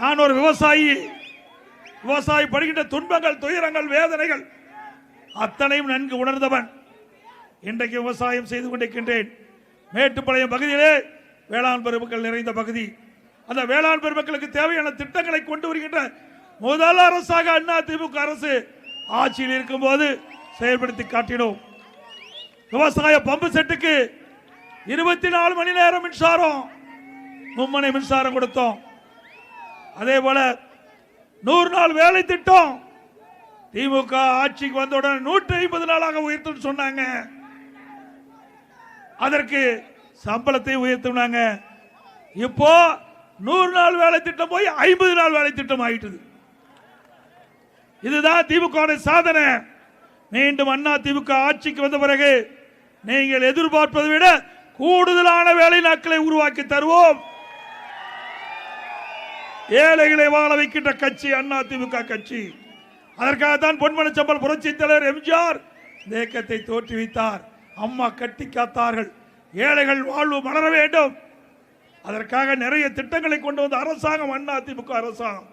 நான் ஒரு விவசாயி படுகின்ற துன்பங்கள், துயரங்கள், வேதனைகள் அத்தனையும் நன்கு உணர்ந்தவன். இன்றைக்கு விவசாயம் செய்து கொண்டிருக்கின்றேன். மேட்டுப்பாளையம் பகுதியிலே வேளாண் பெருமக்கள் நிறைந்த பகுதி. அந்த வேளாண் பெருமக்களுக்கு தேவையான திட்டங்களை கொண்டு வருகின்ற முதல் அரசாக அதிமுக அரசு ஆட்சியில் இருக்கும் போது செயல்படுத்தி காட்டினோம். விவசாய பம்பு செட்டுக்கு 24 மணி நேரம் மின்சாரம், மும்மனை மின்சாரம் கொடுத்தோம். அதே போல 100 நாள் வேலை திட்டம் திமுக ஆட்சிக்கு வந்தவுடன் 150 நாளாக உயர்த்தும் சொன்னாங்க. அதற்கு சம்பளத்தை உயர்த்தினாங்க. இப்போ 100 நாள் வேலை திட்டம் போய் 50 நாள் வேலை திட்டம் ஆயிட்டது. இதுதான் திமுக சாதனை. மீண்டும் அண்ணா திமுக ஆட்சிக்கு வந்த பிறகு நீங்கள் எதிர்பார்ப்பதை விட கூடுதலான வேலை நாட்களை உருவாக்கி தருவோம். ஏழைகளை வாழ வைக்கின்ற கட்சி அண்ணா திமுக கட்சி. அதற்காகத்தான் பொன்மன செம்மல் புரட்சி தலைவர் எம்ஜிஆர் இந்த இயக்கத்தை தோற்றுவித்தார். அம்மா கட்டி காத்தார்கள். ஏழைகள் வாழ்வு மலர வேண்டும். அதற்காக நிறைய திட்டங்களை கொண்டு வந்த அரசாங்கம் அண்ணா திமுக அரசாங்கம்.